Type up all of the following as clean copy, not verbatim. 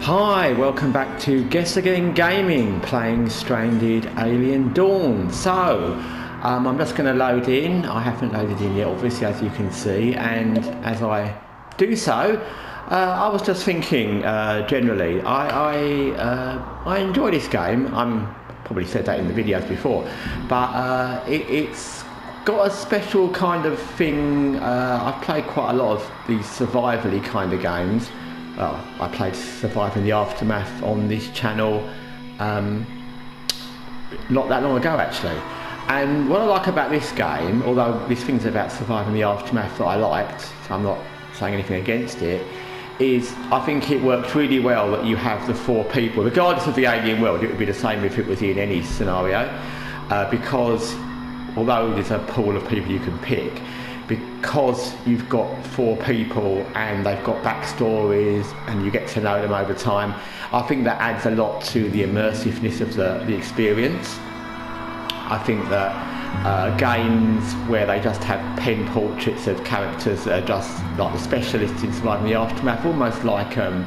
Hi, welcome back to Guessagaingaming, playing Stranded Alien Dawn. So, I'm just going to load in. I haven't loaded in yet, obviously, as you can see, and as I do so, I was just thinking, generally, I enjoy this game. I'm probably said that in the videos before, but it's got a special kind of thing. I've played quite a lot of these survivally kind of games. Well, I played Surviving the Aftermath on this channel not that long ago actually. And what I like about this game, although this thing's about surviving the aftermath that I liked, so I'm not saying anything against it, is I think it works really well that you have the four people. Regardless of the alien world, it would be the same if it was in any scenario, because although there's a pool of people you can pick, because you've got four people and they've got backstories and you get to know them over time, I think that adds a lot to the immersiveness of the experience. I think that games where they just have pen portraits of characters that are just like the specialists in surviving the aftermath, almost like, because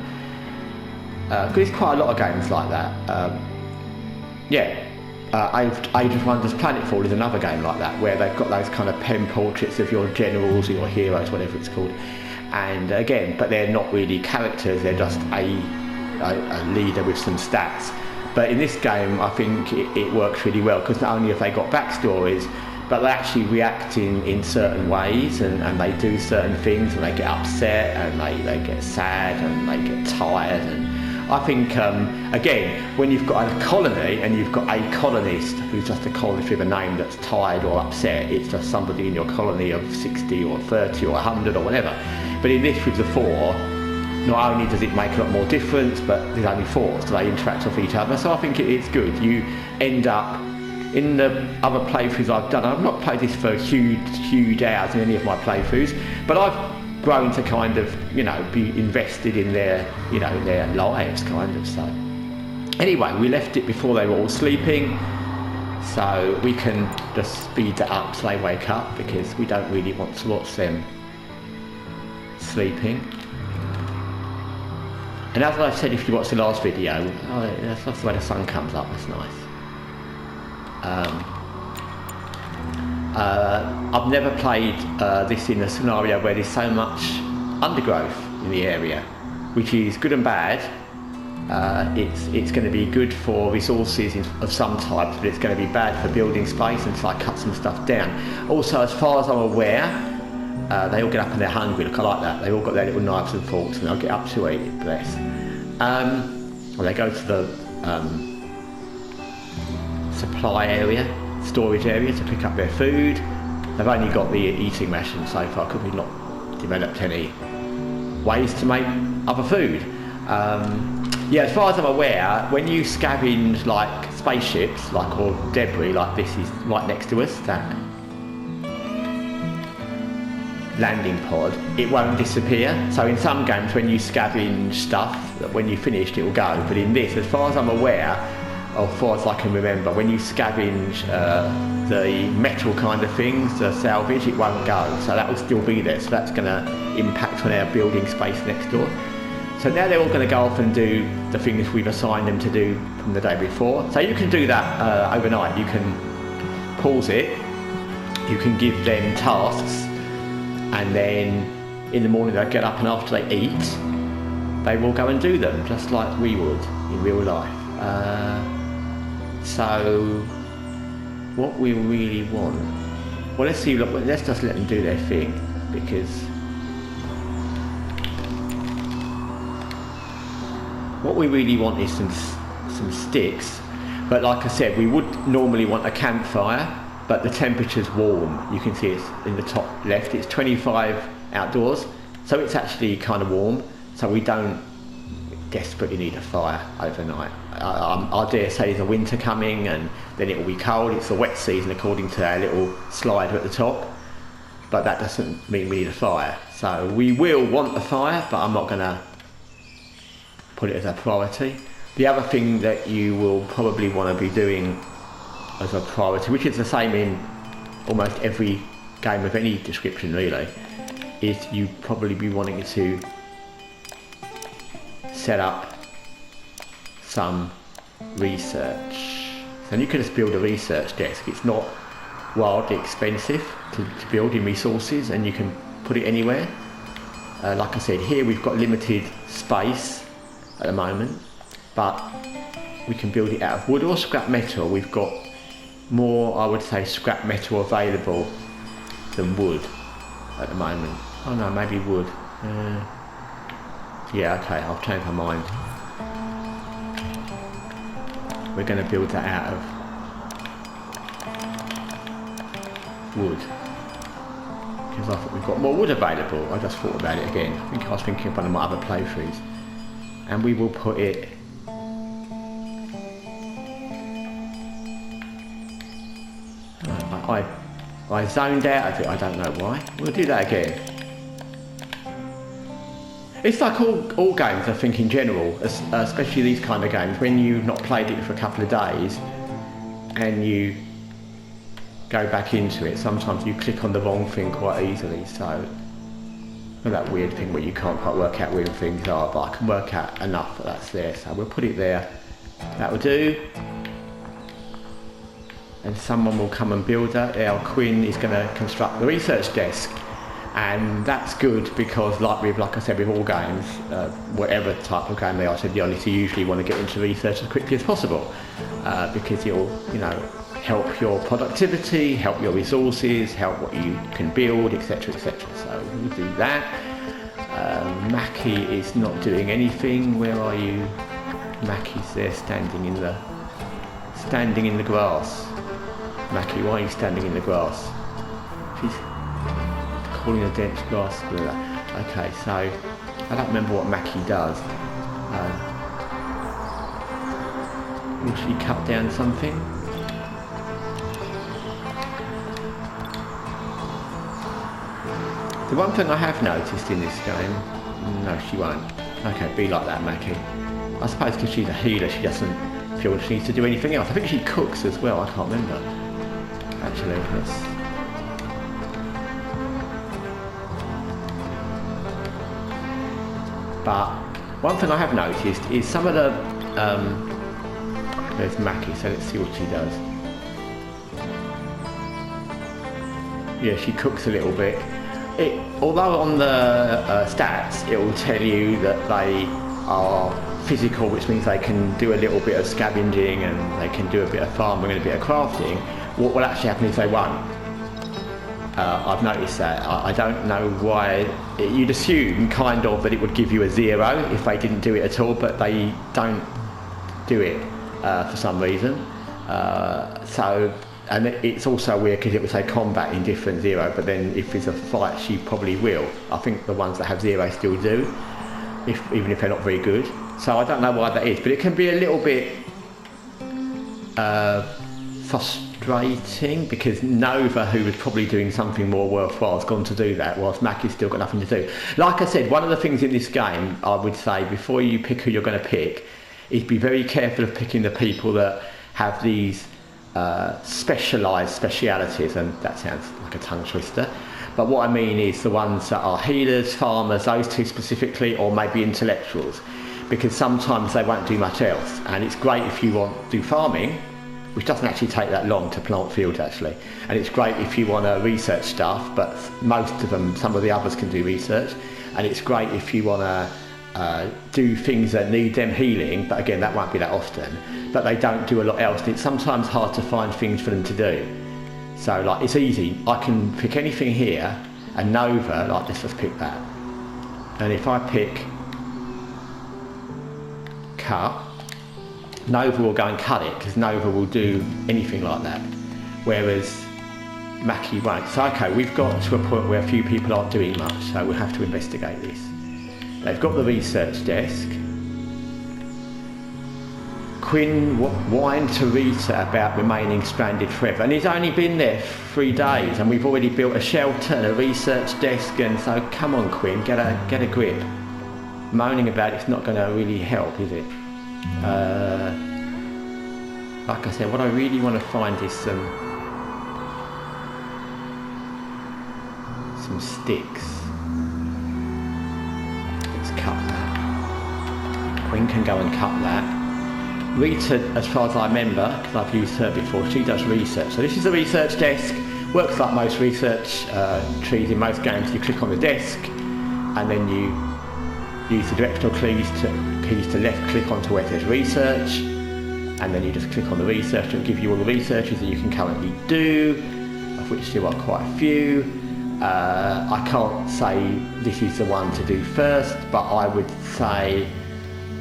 there's quite a lot of games like that. Age of Wonders Planetfall is another game like that, where they've got those kind of pen portraits of your generals or your heroes, whatever it's called. And again, but they're not really characters, they're just a leader with some stats. But in this game, I think it works really well, because not only have they got backstories, but they actually react in certain ways, and they do certain things, and they get upset, and they get sad, and they get tired. And I think, again, when you've got a colony and you've got a colonist who's just a colonist with a name that's tired or upset, it's just somebody in your colony of 60 or 30 or 100 or whatever. But in this with the four, not only does it make a lot more difference, but there's only four, so they interact with each other. So I think it's good. You end up, in the other playthroughs I've done, I've not played this for huge hours in any of my playthroughs, but I've grown to kind of, be invested in their, their lives, kind of. So anyway, we left it before they were all sleeping, so we can just speed that up so they wake up, because we don't really want to watch them sleeping. And as I said, if you watch the last video, that's the way the sun comes up, that's nice. I've never played this in a scenario where there's so much undergrowth in the area, which is good and bad. It's going to be good for resources of some types, but it's going to be bad for building space until I cut some stuff down. Also, as far as I'm aware, they all get up and they're hungry. Look, I like that. They've all got their little knives and forks, and they'll get up to eat it, bless. Well, they go to the supply area, storage area, to pick up their food. They've only got the eating ration so far, because we've not developed any ways to make other food. As far as I'm aware, when you scavenge like spaceships, or debris, like this is right next to us, that landing pod, it won't disappear. So in some games, when you scavenge stuff, when you finished, it will go. But in this, as far as I'm aware, or as far as I can remember, when you scavenge the metal kind of things, the salvage, it won't go. So that will still be there. So that's going to impact on our building space next door. So now they're all going to go off and do the things we've assigned them to do from the day before. So you can do that overnight. You can pause it. You can give them tasks. And then in the morning they'll get up, and after they eat, they will go and do them, just like we would in real life. So what we really want, well, let's just let them do their thing, because what we really want is some sticks. But like I said, we would normally want a campfire, but the temperature's warm. You can see it's in the top left, it's 25 outdoors, so it's actually kind of warm, so we don't desperately need a fire overnight. I dare say there's a winter coming, and then it will be cold. It's the wet season according to our little slider at the top, but that doesn't mean we need a fire. So we will want a fire, but I'm not going to put it as a priority. The other thing that you will probably want to be doing as a priority, which is the same in almost every game of any description really, is you probably be wanting to set up some research. And you can just build a research desk. It's not wildly expensive to build in resources, and you can put it anywhere. Like I said, here we've got limited space at the moment, but we can build it out of wood or scrap metal. We've got more, I would say, scrap metal available than wood at the moment. Oh no, maybe wood. Yeah, okay, I've changed my mind. We're going to build that out of wood, because I thought we've got more wood available. I just thought about it again. I think I was thinking of one of my other playthroughs. And we will put it I zoned out of it, I don't know why. We'll do that again. It's like all games, I think, in general, especially these kind of games, when you've not played it for a couple of days and you go back into it, sometimes you click on the wrong thing quite easily. So that weird thing where you can't quite work out where things are, but I can work out enough that that's there, so we'll put it there. That will do. And someone will come and build that. Our Quinn is going to construct the research desk, and that's good because, like I said, with all games, whatever type of game they are, to be honest, you usually want to get into research as quickly as possible, because it'll, help your productivity, help your resources, help what you can build, etc., etc. So we'll do that. Mackie is not doing anything. Where are you? Mackie's there, standing in the grass. Mackie, why are you standing in the grass? She's calling a dense grass squirrel. Okay, so I don't remember what Mackie does. Will she cut down something? The one thing I have noticed in this game, no, she won't. Okay, be like that, Mackie. I suppose because she's a healer, she doesn't feel she needs to do anything else. I think she cooks as well, I can't remember. Actually, let's... But one thing I have noticed is some of the... there's Mackie, so let's see what she does. Yeah, she cooks a little bit. Although on the stats, it will tell you that they are physical, which means they can do a little bit of scavenging and they can do a bit of farming and a bit of crafting. What will actually happen is they won't. I've noticed that. I don't know why. You'd assume kind of that it would give you a 0 if they didn't do it at all, but they don't do it for some reason. And it's also weird because it would say combat indifferent 0, but then if it's a fight, she probably will. I think the ones that have 0 still do, even if they're not very good. So I don't know why that is, but it can be a little bit frustrating because Nova, who was probably doing something more worthwhile, has gone to do that, whilst Mackie's still got nothing to do. Like I said, one of the things in this game, I would say, before you pick who you're going to pick, is be very careful of picking the people that have these specialised specialities, and that sounds like a tongue twister, but what I mean is the ones that are healers, farmers, those two specifically, or maybe intellectuals, because sometimes they won't do much else. And it's great if you want to do farming, which doesn't actually take that long to plant fields actually, and it's great if you want to research stuff, but most of them, some of the others can do research, and it's great if you want to do things that need them healing, but again that won't be that often, but they don't do a lot else, and it's sometimes hard to find things for them to do. So like, it's easy, I can pick anything here, and Nova, like, let's just pick that, and if I pick cut, Nova will go and cut it, because Nova will do anything like that, whereas Mackie won't. So okay, we've got to a point where a few people aren't doing much, so we'll have to investigate this. They've got the research desk. Quinn whined to Rita about remaining stranded forever, and he's only been there 3 days, and we've already built a shelter and a research desk, and so come on, Quinn, get a grip. Moaning about it's not going to really help, is it? Like I said, what I really want to find is some sticks. Let's cut that. Quinn can go and cut that. Rita, as far as I remember, because I've used her before, she does research. So this is a research desk. Works like most research trees in most games. You click on the desk, and then you use the directional keys to left click onto where it says research, and then you just click on the research. It'll give you all the researches that you can currently do, of which there are quite a few. I can't say this is the one to do first, but I would say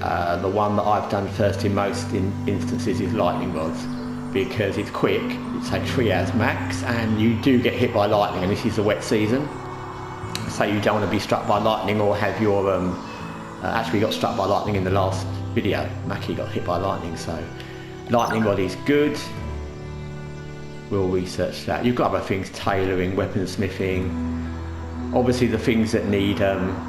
the one that I've done first in most instances is lightning rods, because it's quick. It takes 3 hours max, and you do get hit by lightning, and this is the wet season. So you don't want to be struck by lightning or have your actually got struck by lightning in the last video. Mackie got hit by lightning, so lightning rod is good. We'll research that. You've got other things, tailoring, weaponsmithing. Obviously the things that need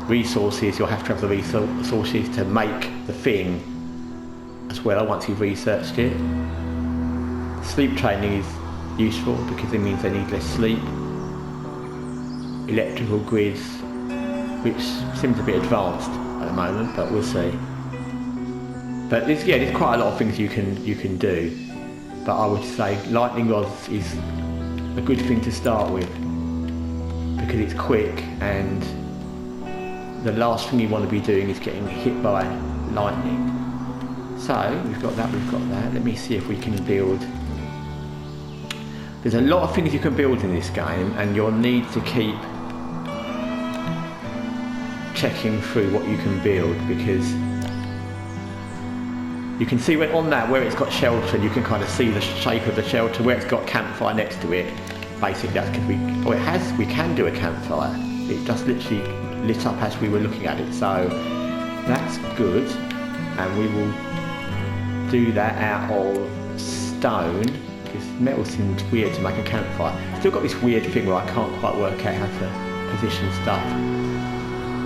resources, you'll have to have the resources to make the thing as well once you've researched it. Sleep training is useful because it means they need less sleep. Electrical grids, which seems a bit advanced at the moment, but we'll see. But there's quite a lot of things you can do. But I would say lightning rods is a good thing to start with because it's quick, and the last thing you want to be doing is getting hit by lightning. So we've got that. Let me see if we can build. There's a lot of things you can build in this game, and you'll need to keep checking through what you can build, because you can see when on that where it's got shelter, you can kind of see the shape of the shelter where it's got campfire next to it. Basically that's because we can do a campfire. It just literally lit up as we were looking at it, so that's good. And we will do that out of stone, because metal seems weird to make a campfire. Still got this weird thing where I can't quite work out how to position stuff.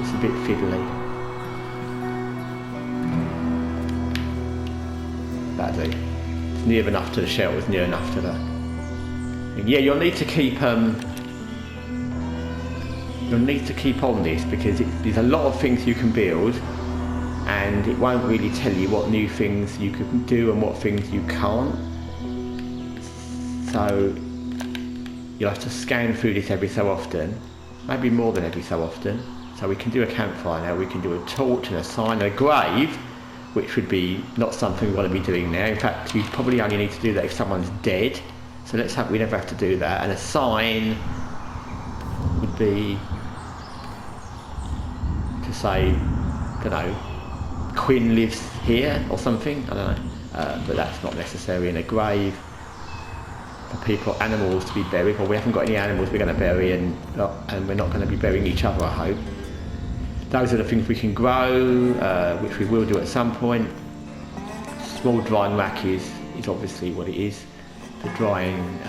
It's a bit fiddly. That'll do. It's near enough to the shelters, near enough to the... And yeah, you'll need to keep on this, because there's a lot of things you can build, and it won't really tell you what new things you can do and what things you can't. So you'll have to scan through this every so often, maybe more than every so often. So we can do a campfire now, we can do a torch and a sign, a grave, which would be not something we want to be doing now. In fact, you probably only need to do that if someone's dead. So let's hope we never have to do that. And a sign would be to say, I don't know, Quinn lives here or something. I don't know, but that's not necessary. In a grave for people, animals to be buried. Well, we haven't got any animals we're going to bury, and we're not going to be burying each other, I hope. Those are the things we can grow, which we will do at some point. Small drying rack is obviously what it is for drying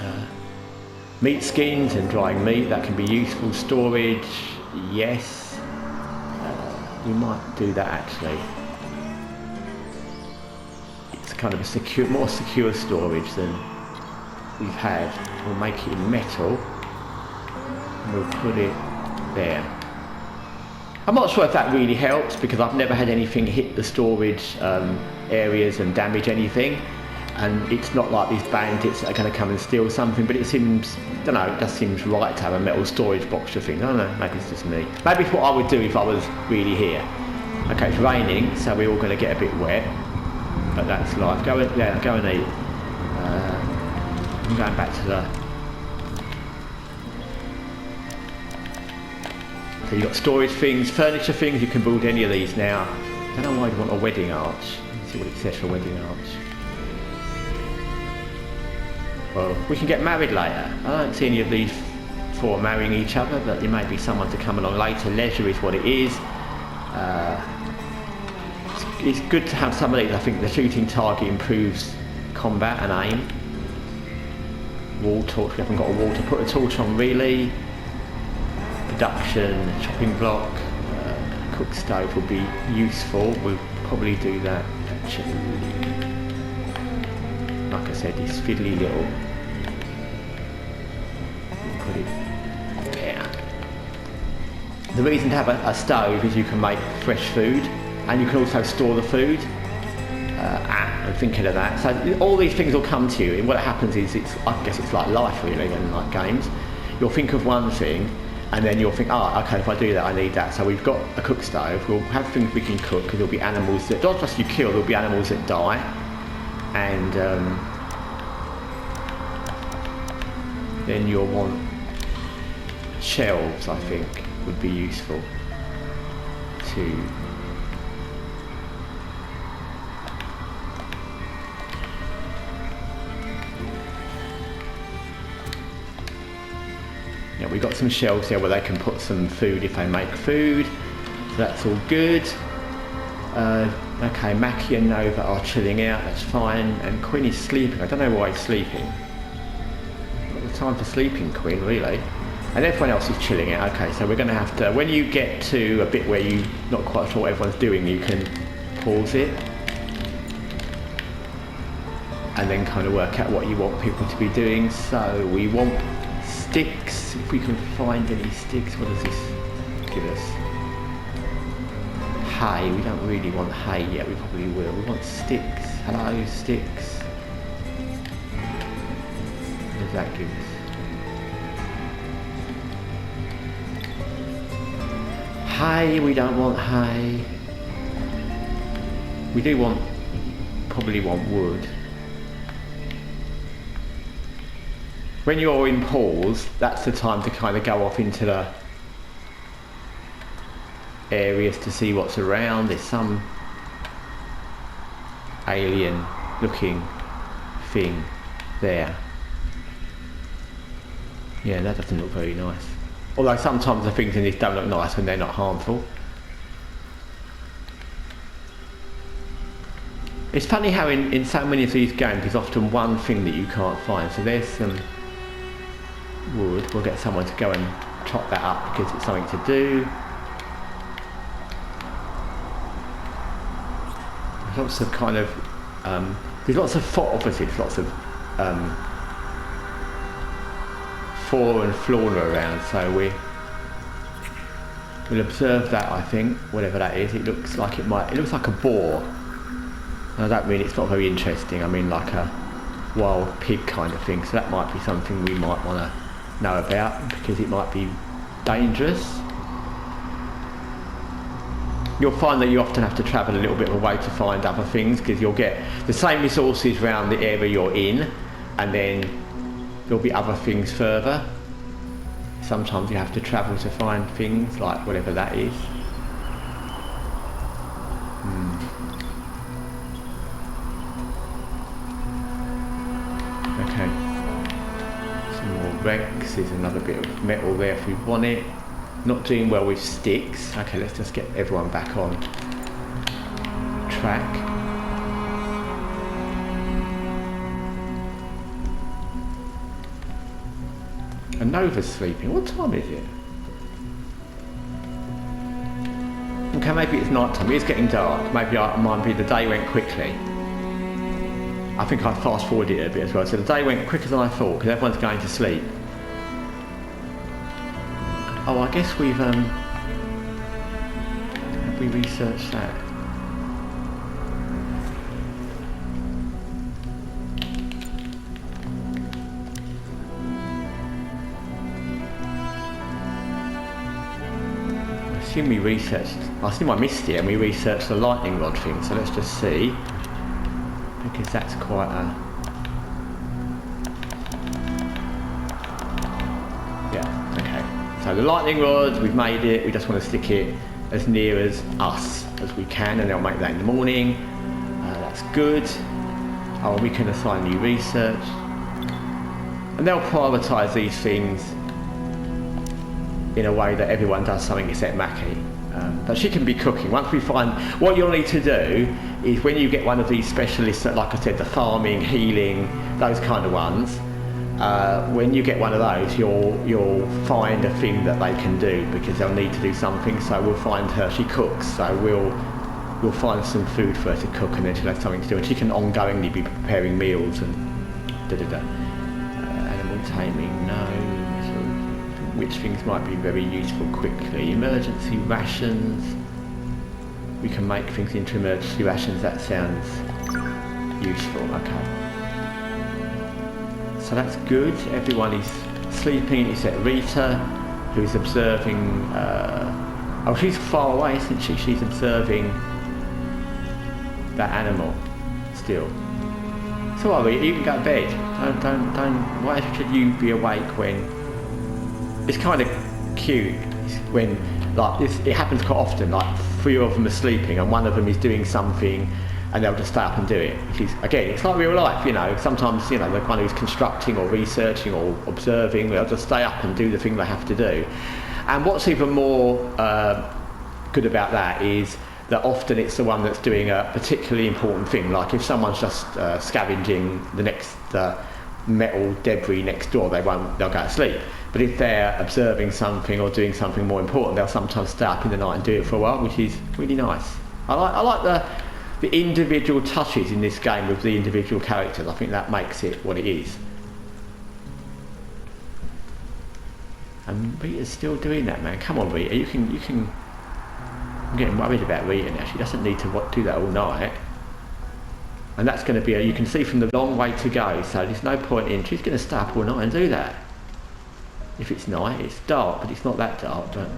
meat skins and drying meat. That can be useful. Storage, yes, we might do that actually. It's kind of a more secure storage than we've had. We'll make it in metal and we'll put it there. I'm not sure if that really helps, because I've never had anything hit the storage areas and damage anything, and it's not like these bandits that are going to come and steal something, but it seems, I don't know, it just seems right to have a metal storage box to think. I don't know, maybe it's just me. Maybe it's what I would do if I was really here. Okay, it's raining, so we're all going to get a bit wet, but that's life. Go and eat. I'm going back to the... So you've got storage things, furniture things, you can build any of these now. I don't know why you want a wedding arch. Let's see what it says for a wedding arch. Well, we can get married later. I don't see any of these for marrying each other, but there may be someone to come along later. Leisure is what it is. It's good to have some of these. I think the shooting target improves combat and aim. Wall torch, we haven't got a wall to put a torch on really. Production, chopping block, cook stove would be useful. We'll probably do that actually. Like I said, this fiddly little, put it there. The reason to have a stove is you can make fresh food, and you can also store the food. and thinking of that. So all these things will come to you, and what happens is, I guess it's like life really, and like games. You'll think of one thing, and then you'll think, oh, okay, if I do that, I need that. So we've got a cook stove, we'll have things we can cook, because there'll be animals that, not just you kill, there'll be animals that die, and then you'll want shelves, I think, would be useful to we've got some shelves here where they can put some food if they make food, so that's all good. Okay, Mackie and Nova are chilling out, that's fine, and Quinn is sleeping. I don't know why he's sleeping. Not the time for sleeping, Quinn, really. And everyone else is chilling out. Okay, so we're going to have to, when you get to a bit where you're not quite sure what everyone's doing, you can pause it and then kind of work out what you want people to be doing. So we want sticks, if we can find any sticks. What does this give us? Hay, we don't really want hay yet, we probably will. We want sticks. Hello, sticks. What does that give us? Hay, we don't want hay. We do want, probably want wood. When you're in pause, that's the time to kind of go off into the areas to see what's around. There's some alien looking thing there. Yeah, that doesn't look very nice. Although sometimes the things in this don't look nice when they're not harmful. It's funny how in so many of these games there's often one thing that you can't find. So there's some wood. We'll get someone to go and chop that up because it's something to do. There's lots of kind of there's lots of opposites, lots of flora and fauna around, so we'll observe that. I think whatever that is, it looks like it looks like a boar. And I don't mean it's not very interesting, I mean like a wild pig kind of thing, so that might be something we might want to know about because it might be dangerous. You'll find that you often have to travel a little bit of a way to find other things because you'll get the same resources around the area you're in, and then there'll be other things further. Sometimes you have to travel to find things, like whatever that is. Okay. Some more Rex, there's another bit of metal there if we want it. Not doing well with sticks. Okay, let's just get everyone back on track. And Nova's sleeping. What time is it? Okay, maybe it's night time. It's getting dark. Maybe it might be the day went quickly. I think I fast forwarded it a bit as well. So the day went quicker than I thought because everyone's going to sleep. Oh, I guess we've have we researched that? I assume I missed it and we researched the lightning rod thing, so let's just see. Because that's quite a... Yeah, okay. So the lightning rod, we've made it, we just want to stick it as near as us as we can, and they'll make that in the morning. That's good. Oh, we can assign new research. And they'll prioritise these things in a way that everyone does something except Mackie. But she can be cooking. Once we find, what you'll need to do is when you get one of these specialists, like I said, the farming, healing, those kind of ones, when you get one of those, you'll find a thing that they can do because they'll need to do something. So we'll find her, she cooks, so we'll find some food for her to cook, and then she'll have something to do, and she can ongoingly be preparing meals and da-da-da. Animal taming, no. Which things might be very useful quickly. Emergency rations. We can make things into emergency rations. That sounds useful. Okay. So that's good. Everyone is sleeping except Rita, who's observing. Oh, she's far away, isn't she? She's observing that animal still. So are we? You can go to bed. Don't. Why should you be awake when? It's kind of cute when like this. It happens quite often. Like 3 of them are sleeping and one of them is doing something, and they'll just stay up and do it. Which is again, it's like real life. You know, sometimes the one who's constructing or researching or observing, they'll just stay up and do the thing they have to do. And what's even more good about that is that often it's the one that's doing a particularly important thing. Like if someone's just scavenging the next metal debris next door, they'll go to sleep. But if they're observing something or doing something more important, they'll sometimes stay up in the night and do it for a while, which is really nice. I like the individual touches in this game with the individual characters. I think that makes it what it is. And Rita's still doing that, man. Come on, Rita. You can. I'm getting worried about Rita now. She doesn't need to do that all night. And that's going to be, you can see from the long way to go, so there's no point in, she's going to stay up all night and do that. If it's night, it's dark, but it's not that dark, but...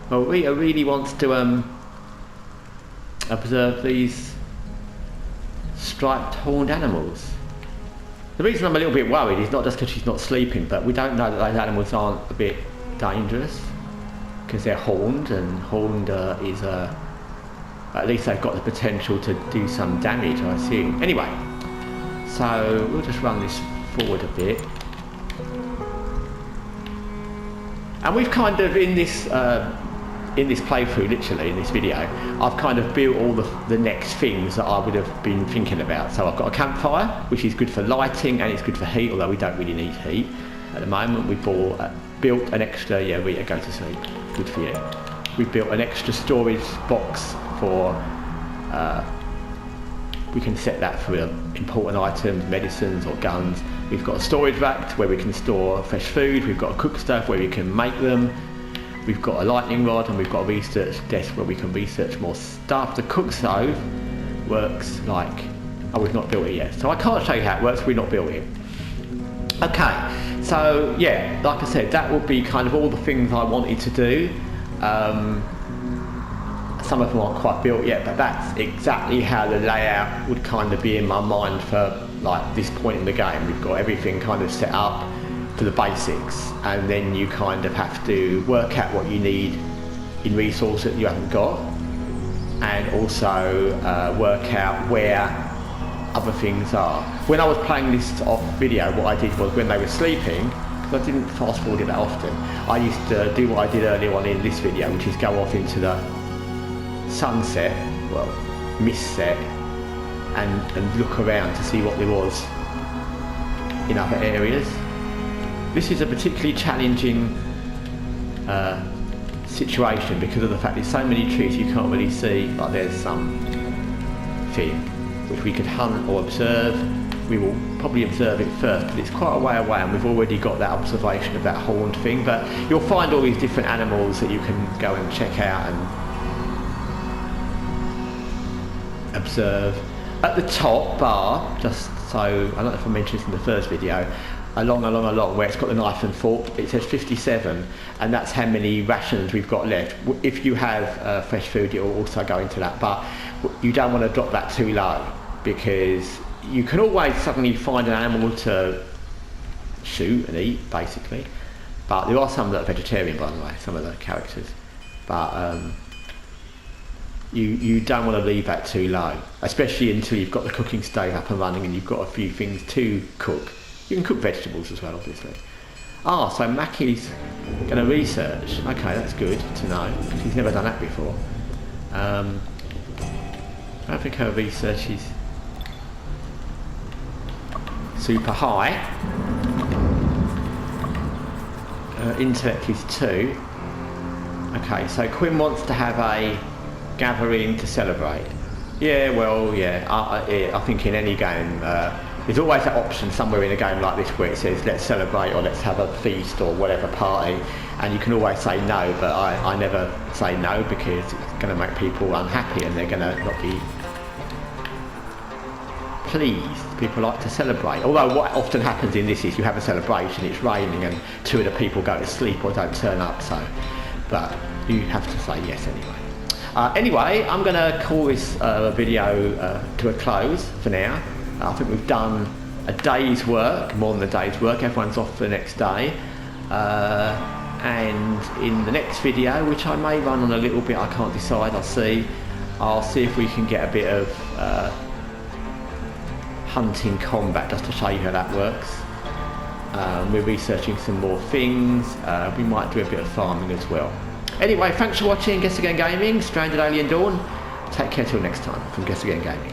Well, Rita really wants to observe these striped horned animals. The reason I'm a little bit worried is not just because she's not sleeping, but we don't know that those animals aren't a bit dangerous, because they're horned, and horned is at least they've got the potential to do some damage, I assume. Anyway, so we'll just run this forward a bit. And we've kind of, in this playthrough, literally, in this video, I've kind of built all the next things that I would have been thinking about. So I've got a campfire, which is good for lighting, and it's good for heat, although we don't really need heat. At the moment, we built an extra, yeah, Rita, go to sleep. Good for you. We've built an extra storage box for, we can set that for important items, medicines or guns. We've got a storage rack where we can store fresh food. We've got a cook stove where we can make them. We've got a lightning rod, and we've got a research desk where we can research more stuff. The cook stove works like, oh, we've not built it yet. So I can't show you how it works, we've not built it. Okay, so yeah, like I said, that would be kind of all the things I wanted to do. Some of them aren't quite built yet, but that's exactly how the layout would kind of be in my mind for like this point in the game. We've got everything kind of set up for the basics, and then you kind of have to work out what you need in resources that you haven't got, and also work out where other things are. When I was playing this off video, what I did was when they were sleeping, because I didn't fast forward it that often, I used to do what I did earlier on in this video, which is go off into the sunset, well, mist set, and look around to see what there was in other areas. This is a particularly challenging situation because of the fact there's so many trees you can't really see. Like there's some thing which we could hunt or observe. We will probably observe it first, but it's quite a way away, and we've already got that observation of that horned thing. But you'll find all these different animals that you can go and check out and observe. At the top bar, just so, I don't know if I mentioned this in the first video, along where it's got the knife and fork, it says 57, and that's how many rations we've got left. If you have fresh food, it will also go into that, but you don't want to drop that too low, because you can always suddenly find an animal to shoot and eat, basically. But there are some that are vegetarian, by the way, some of the characters. But you don't want to leave that too low, especially until you've got the cooking stove up and running and you've got a few things to cook. You can cook vegetables as well, obviously. Ah, so Mackie's going to research. Okay, that's good to know, because he's never done that before. I don't think her research is super high. Intellect is 2. Okay, so Quinn wants to have a gathering to celebrate. Yeah, well, yeah, I think in any game, there's always that option somewhere in a game like this where it says let's celebrate or let's have a feast or whatever party, and you can always say no, but I never say no, because it's going to make people unhappy and they're going to not be pleased. People like to celebrate. Although what often happens in this is you have a celebration, it's raining, and two of the people go to sleep or don't turn up. So, but you have to say yes anyway. Anyway, I'm going to call this video to a close for now. I think we've done a day's work, more than a day's work. Everyone's off for the next day. And in the next video, which I may run on a little bit, I can't decide, I'll see if we can get a bit of hunting combat, just to show you how that works. We're researching some more things. We might do a bit of farming as well. Anyway, thanks for watching Guessagaingaming, Stranded Alien Dawn. Take care till next time from Guessagaingaming.